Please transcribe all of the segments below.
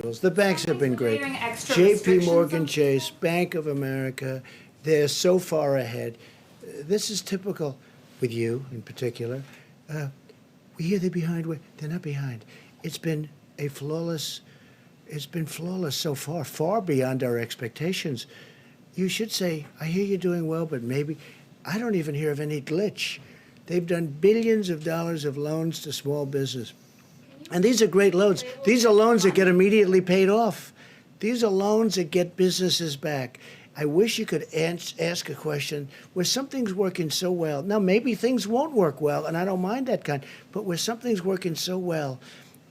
individuals. The banks have been great. Extra J.P. restrictions Morgan on Chase, Bank of America, they're so far ahead. This is typical with you in particular. We hear they're behind. They're not behind. It's been flawless so far, far beyond our expectations. You should say, I hear you're doing well, but maybe I don't even hear of any glitch. They've done billions of dollars of loans to small business. And these are great loans. These are loans that get immediately paid off. These are loans that get businesses back. I wish you could ask a question where something's working so well. Now, maybe things won't work well, and I don't mind that kind, but where something's working so well,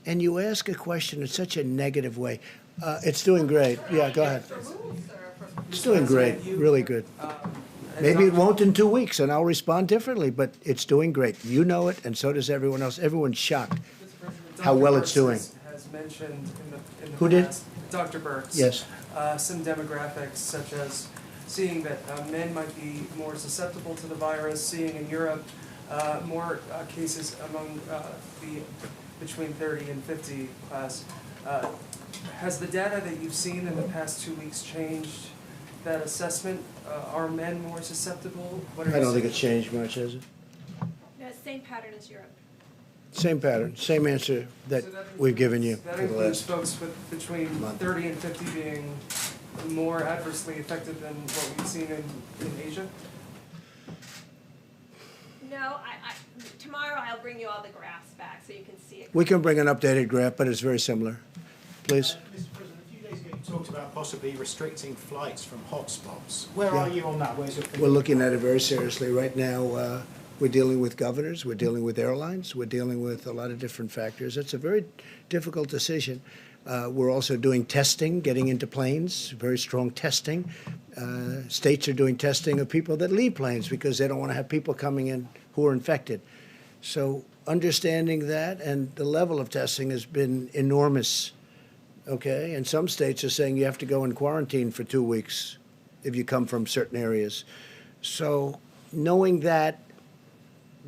and you ask a question in such a negative way, it's doing great. Yeah, go ahead. It's doing great, really good. Maybe it won't in 2 weeks, and I'll respond differently, but it's doing great. You know it, and so does everyone else. Everyone's shocked how well it's doing. Has mentioned in the Who did? past, Dr. Burks. Yes. Some demographics such as seeing that men might be more susceptible to the virus, seeing in Europe more cases among the between 30 and 50 class. Has the data that you've seen in the past 2 weeks changed that assessment? Are men more susceptible? What are I you don't think seeing? it's changed much, has it? No, same pattern as Europe. Same pattern, same answer that So that we've given you That for the includes last. folks with between month. 30 and 50 being more adversely affected than what we've seen in Asia? No, tomorrow I'll bring you all the graphs back so you can see it. We can bring an updated graph, but it's very similar. Please. Mr. President, a few days ago you talked about possibly restricting flights from hotspots. Where Yeah. are you on that? Where's your We're looking at it very seriously. Right now, we're dealing with governors, we're dealing with airlines, we're dealing with a lot of different factors. It's a very difficult decision. We're also doing testing, getting into planes, very strong testing. States are doing testing of people that leave planes because they don't want to have people coming in who are infected. So understanding that and the level of testing has been enormous, okay? And some states are saying you have to go in quarantine for 2 weeks if you come from certain areas. So knowing that,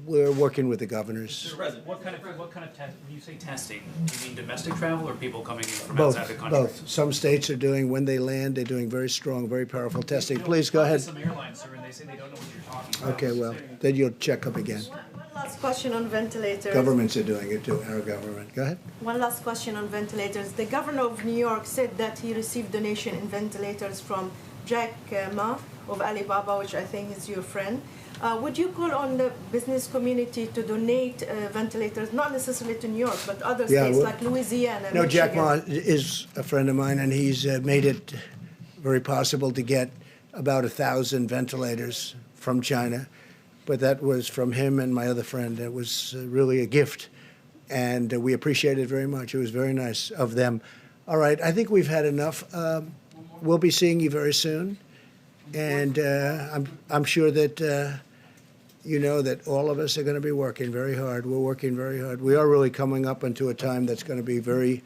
we're working with the governors. Mr. President, what kind of test, when you say testing, do you mean domestic travel or people coming in from outside the country? Both. Some states are doing, when they land, they're doing very string, very powerful testing. Please, go ahead. Some airlines, sir, and they say they don't know what you're talking about. Okay, well, then you'll check up again. One last question on ventilators. Governments are doing it too, our government. Go ahead. One last question on ventilators. The governor of New York said that he received donation in ventilators from Jack Ma of Alibaba, which I think is your friend. Would you call on the business community to donate ventilators, not necessarily to New York, but other Yeah, states well, like Louisiana? No, Jack Michigan? Ma is a friend of mine, and he's made it very possible to get about 1,000 ventilators from China. But that was from him and my other friend. It was really a gift, and we appreciate it very much. It was very nice of them. All right, I think we've had enough. We'll be seeing you very soon, and I'm sure that you know that all of us are going to be working very hard. We're working very hard. We are really coming up into a time that's going to be very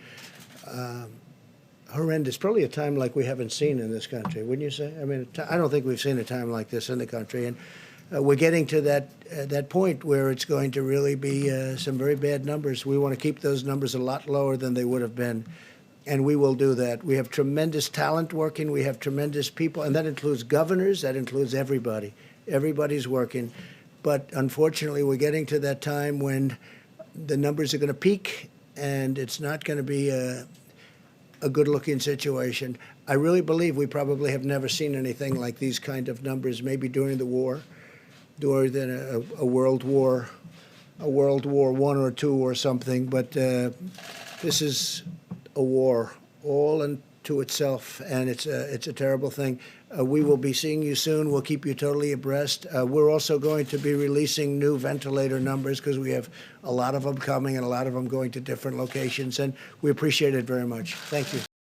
horrendous, probably a time like we haven't seen in this country, wouldn't you say? I mean, I don't think we've seen a time like this in the country, and we're getting to that point where it's going to really be some very bad numbers. We want to keep those numbers a lot lower than they would have been, and we will do that. We have tremendous talent working. We have tremendous people, and that includes governors. That includes everybody. Everybody's working. But unfortunately, we're getting to that time when the numbers are going to peak, and it's not going to be a good-looking situation. I really believe we probably have never seen anything like these kind of numbers, maybe during the war, during a World War, a World War I or II or something. But this is a war all unto itself, and it's a terrible thing. We will be seeing you soon. We'll keep you totally abreast. We're also going to be releasing new ventilator numbers because we have a lot of them coming and a lot of them going to different locations, and we appreciate it very much. Thank you.